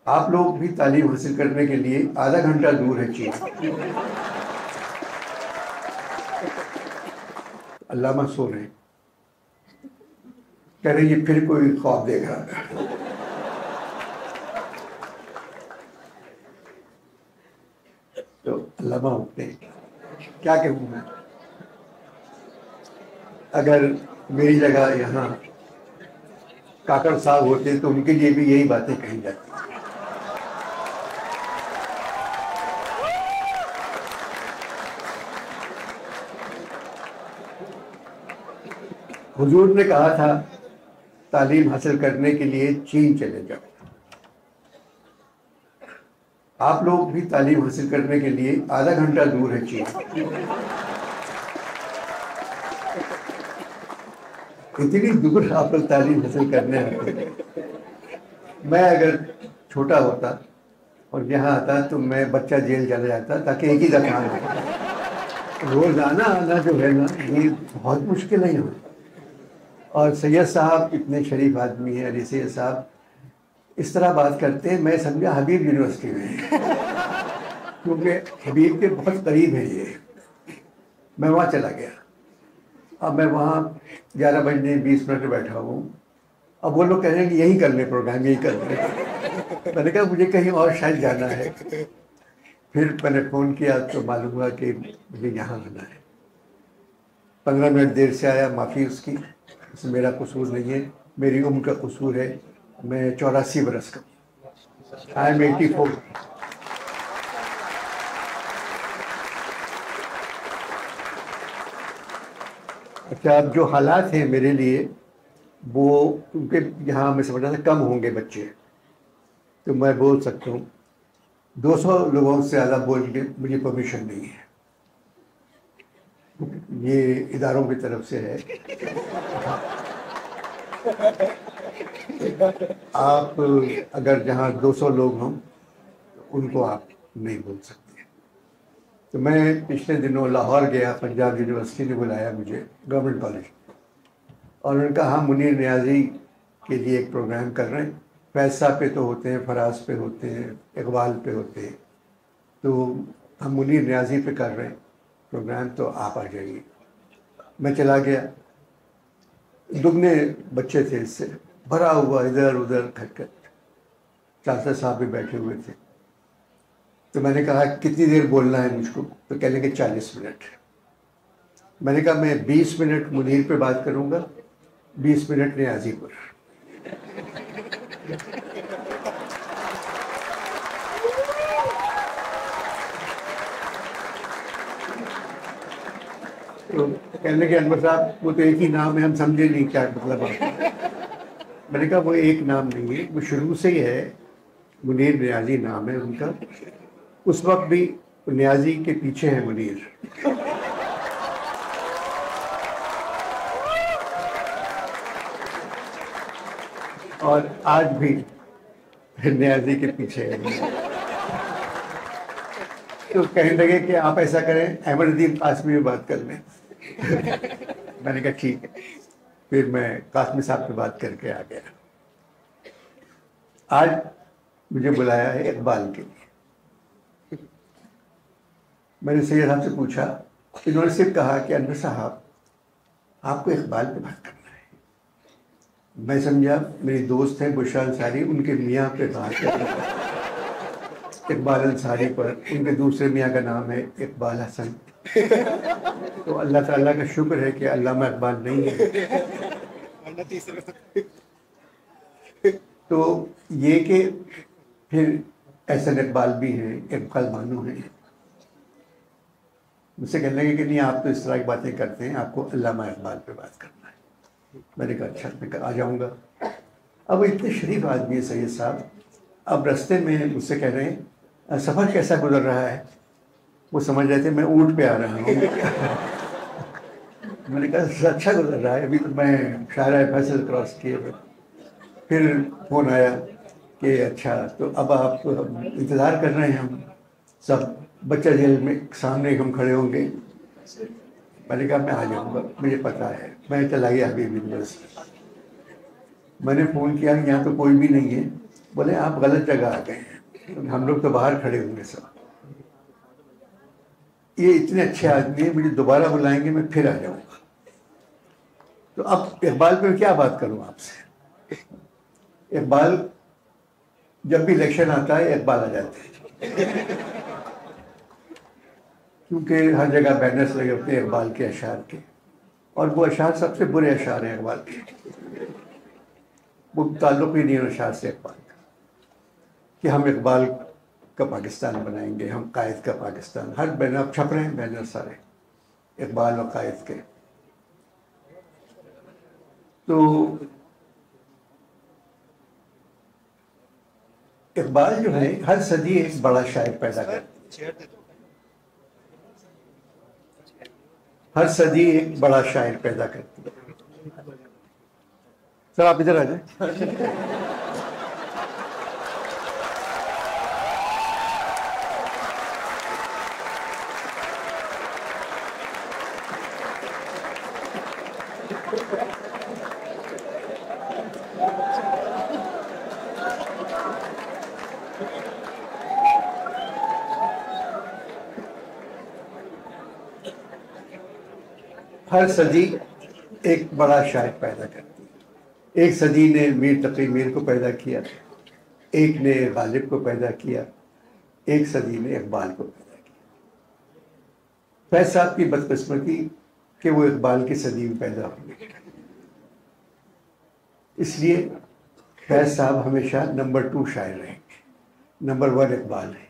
आप लोग भी तालीम हासिल करने के लिए आधा घंटा दूर है चीन। अल्लामा सो रहे हैं, कह रहे ये फिर कोई ख्वाब देख रहा है। तो अल्लामा उठते हैं, क्या कहूँ मैं, अगर मेरी जगह यहाँ काकड़ साहब होते तो उनके लिए भी यही बातें कही जाती। हुजूर ने कहा था तालीम हासिल करने के लिए चीन चले जाओ। आप लोग भी तालीम हासिल करने के लिए आधा घंटा दूर है चीन। इतनी दूर आप लोग तालीम हासिल करने आते हैं। मैं अगर छोटा होता और यहाँ आता तो मैं बच्चा जेल चला जाता, ताकि एक ही दफा रोजाना आना जो है ना, ये बहुत मुश्किल है यहाँ। और सैयद साहब इतने शरीफ आदमी हैं, अली सैयद साहब इस तरह बात करते हैं, मैं समझा हबीब यूनिवर्सिटी में, क्योंकि हबीब के बहुत करीब है ये। मैं वहाँ चला गया। अब मैं वहाँ 11 बजने 20 मिनट बैठा हूँ। अब वो लोग कह रहे हैं कि यही कर ले प्रोग्राम, यही कर ले। मैंने कहा मुझे कहीं और शायद जाना है। फिर मैंने फ़ोन किया तो मालूम हुआ कि मुझे यहाँ आना है। 15 मिनट देर से आया, माफ़ी उसकी, इसमें मेरा कसूर नहीं है, मेरी उम्र का कसूर है। मैं 84 बरस का, आई एम 84। अच्छा, अब जो हालात हैं मेरे लिए, वो क्योंकि यहाँ मैं समझ रहा था कम होंगे बच्चे, तो मैं बोल सकता हूँ 200 लोगों से ज़्यादा बोल के मुझे परमिशन नहीं है, ये इदारों की तरफ से है। आप अगर जहाँ 200 लोग हों उनको आप नहीं बोल सकते। तो मैं पिछले दिनों लाहौर गया, पंजाब यूनिवर्सिटी ने बुलाया मुझे, गवर्नमेंट कॉलेज, और उन्होंने कहा हम मुनीर नियाज़ी के लिए एक प्रोग्राम कर रहे हैं। फैज़ पे तो होते हैं, फराज पे होते हैं, इकबाल पे होते हैं, तो हम मुनीर नियाज़ी पे कर रहे हैं प्रोग्राम, तो आप आ जाइए। मैं चला गया, दुगने बच्चे थे इससे, भरा हुआ इधर उधर खटखट। चाचा साहब भी बैठे हुए थे। तो मैंने कहा कितनी देर बोलना है मुझको, तो कह लेंगे 40 मिनट। मैंने कहा मैं 20 मिनट मुनीर पे बात करूंगा, 20 मिनट नियाज़ी पर। तो कहने के अनवर साहब वो तो एक ही नाम है, हम समझे नहीं क्या मतलब आपका। मैंने कहा वो एक नाम नहीं है, वो शुरू से ही है, मुनीर नियाज़ी नाम है उनका। उस वक्त भी नियाज़ी के पीछे है मुनीर। और आज भी नियाज़ी के पीछे है। तो कहने लगे कि आप ऐसा करें, अहमदुद्दीन कासमी में बात कर लें। मैंने कहा ठीक है। फिर मैं कासमी साहब से बात करके आ गया। आज मुझे बुलाया है इकबाल के लिए। मैंने सैयद साहब से पूछा, इन्होंने सिर्फ कहा कि अनवर साहब आपको इकबाल पे बात करना है। मैं समझा मेरी दोस्त है बुशरा अंसारी, उनके मियाँ पे बात करना है, इकबाल अंसारी पर। उनके दूसरे मियाँ का नाम है इकबाल हसन। तो अल्लाह ताला का शुक्र है कि अल्लामा इकबाल नहीं है। तो ये कि फिर एहसन इकबाल भी हैं, इकबाल बानो हैं। मुझसे कहने लगे कि नहीं आप तो इस तरह की बातें करते हैं, आपको अल्लामा इकबाल पे बात करना है। मैंने कहा अच्छा, मैं आ जाऊँगा। अब इतने शरीफ आदमी है सैयद साहब। अब रास्ते में मुझसे कह रहे हैं सफ़र कैसा गुजर रहा है। वो समझ रहे थे मैं ऊँट पे आ रहा हूँ। मैंने कहा अच्छा गुजर रहा है, अभी तो मैं शाहरा फैसल क्रॉस किए। फिर फ़ोन आया कि अच्छा तो अब आप इंतज़ार कर रहे हैं, हम सब बच्चा जेल में सामने हम खड़े होंगे। मैंने कहा मैं आ जाऊँगा, मुझे पता है। मैं चला गया हबीब यूनिवर्सिटी। मैंने फ़ोन किया कि यहाँ तो कोई भी नहीं है, बोले आप गलत जगह आ गए हैं, हम लोग तो बाहर खड़े होंगे सब। ये इतने अच्छे आदमी हैं, मुझे दोबारा बुलाएंगे मैं फिर आ जाऊंगा। तो अब इकबाल पे क्या बात करूं आपसे। इकबाल जब भी इलेक्शन आता है इकबाल आ जाते हैं, क्योंकि हर जगह बैनर्स लगे होते हैं इकबाल के अशार के, और वो अशार सबसे बुरे अशार हैं इकबाल के। वो ताल्लुक ही नहीं है अशार से इकबाल का, कि हम इकबाल का पाकिस्तान बनाएंगे, हम कायद का पाकिस्तान। हर बैनर छप रहे हैं, बैनर सारे इकबाल और कायद के। तो इकबाल जो है हर सदी एक बड़ा शायर पैदा करती है, हर सदी एक बड़ा शायर पैदा करती है। सर आप इधर आ जाए। हर सदी एक बड़ा शायर पैदा करती है। एक सदी ने मीर तकी मीर को पैदा किया, एक ने गालिब को पैदा किया, एक सदी ने इकबाल को पैदा किया। फैज साहब की बदकिस्मती कि वो इकबाल की सदी में पैदा हुए, इसलिए फैज साहब हमेशा नंबर 2 शायर रहेंगे, नंबर 1 इकबाल है।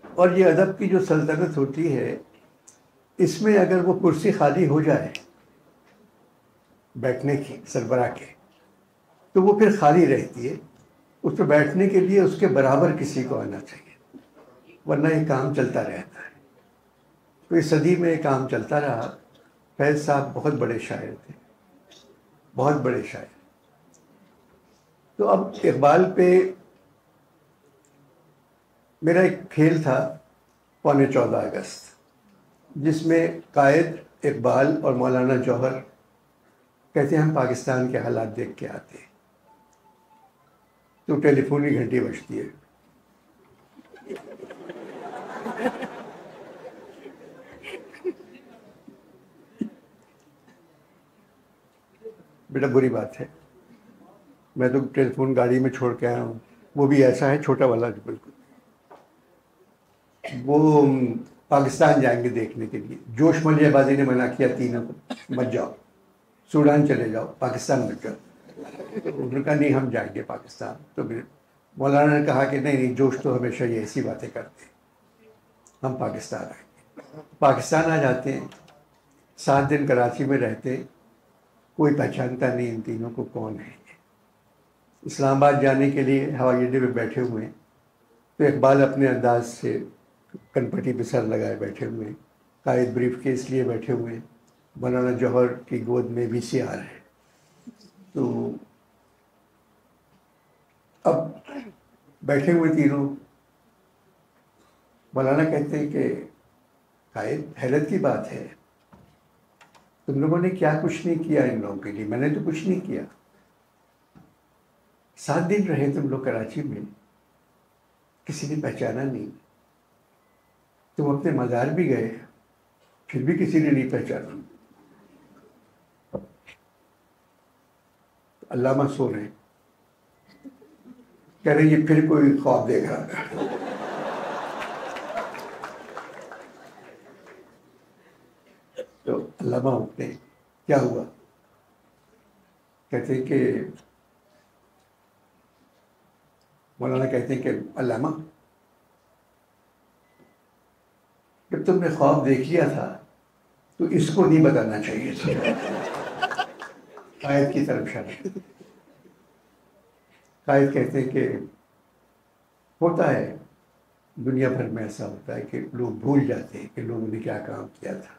और ये अदब की जो सल्तनत होती है, इसमें अगर वो कुर्सी खाली हो जाए बैठने की सरबराह के, तो वो फिर खाली रहती है। उस पर बैठने के लिए उसके बराबर किसी को आना चाहिए, वरना ये काम चलता रहता है। तो इस सदी में ये काम चलता रहा। फैज साहब बहुत बड़े शायर थे, बहुत बड़े शायर। तो अब इकबाल पे मेरा एक खेल था पौने 14 अगस्त, जिसमें कायद, इकबाल और मौलाना जौहर कहते हैं हम पाकिस्तान के हालात देख के आते हैं। तो टेलीफोन की घंटी बजती है, बेटा बुरी बात है, मैं तो टेलीफोन गाड़ी में छोड़ के आया हूँ, वो भी ऐसा है छोटा वाला बिल्कुल। वो पाकिस्तान जाएंगे देखने के लिए। जोश मलियाबाजी ने मना किया तीनों को, मत जाओ, सूडान चले जाओ, पाकिस्तान मत जाओ। तो उन्होंने कहा नहीं हम जाएंगे पाकिस्तान। तो मौलाना ने कहा कि नहीं नहीं, जोश तो हमेशा ये ऐसी बातें करते हैं, हम पाकिस्तान आएंगे। पाकिस्तान आ जाते हैं, 7 दिन कराची में रहते, कोई पहचानता नहीं इन तीनों को कौन है। इस्लामाबाद जाने के लिए हवाई अड्डे पे बैठे हुए हैं, तो इकबाल अपने अंदाज से कनपटी पे सर लगाए बैठे हुए हैं, कायद ब्रीफ केस लिए बैठे हुए हैं, मौलाना जौहर की गोद में VCR है। तो अब बैठे हुए तीनों, मौलाना कहते हैं कि कायद हैरत की बात है, तुम लोगों ने क्या कुछ नहीं किया इन लोगों के लिए। मैंने तो कुछ नहीं किया, 7 दिन रहे तुम लोग कराची में, किसी ने पहचाना नहीं। तुम अपने मज़ार भी गए, फिर भी किसी ने नहीं पहचाना। अल्लामा सो रहे, कह रहे ये फिर कोई ख्वाब देख रहा था। तो अल्लामा उठते, क्या हुआ? कहते हैं कि मौलाना कहते हैं कि अल्लामा, जब तुमने ख्वाब देख लिया था तो इसको नहीं बताना चाहिए था। कायद की तरफ इशारा। कायद कहते हैं कि होता है, दुनिया भर में ऐसा होता है कि लोग भूल जाते हैं कि लोगों ने क्या काम किया था।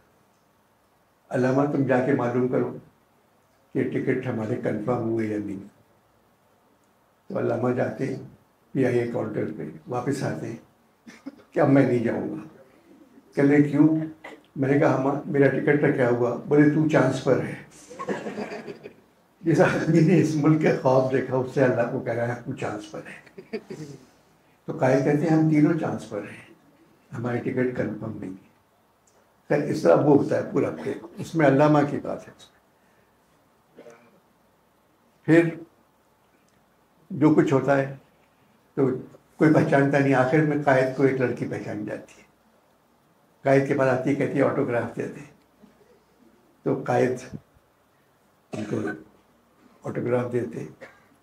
अल्लामा तुम जाके मालूम करो कि टिकट हमारे कंफर्म हुए या नहीं। तो अल्लामा जाते हैं PIA काउंटर पे, वापस आते हैं कि अब मैं नहीं जाऊँगा। कहने क्यों? मैंने कहा हम मेरा टिकट का क्या हुआ? बोले तू चांस पर है। जिस आदमी ने इस मुल्क के ख्वाब देखा उससे अल्लाह को कह रहा है तू चांस पर है। तो कायद कहते हैं हम तीनों चांस पर हैं, हमारी टिकट कंफर्म नहीं है। खैर इस तरह वो होता है पूरा प्ले, उसमें अल्लामा की बात है। फिर जो कुछ होता है तो कोई पहचानता नहीं, आखिर में कायद को एक लड़की पहचान जाती है। कायद के पास आती है, कहती है ऑटोग्राफ दे दे। तो कायद उनको ऑटोग्राफ देते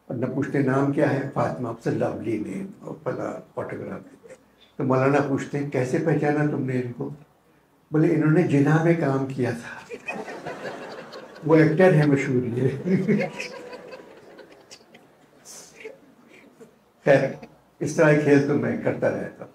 और न पूछते नाम क्या है, फातिमा, आपसे लवली नेम, और पता ऑटोग्राफ देते। तो मौलाना पूछते हैं कैसे पहचाना तुमने इनको? बोले इन्होंने जिना में काम किया था, वो एक्टर है मशहूर ये। खैर इस तरह खेल तो मैं करता रहता हूँ।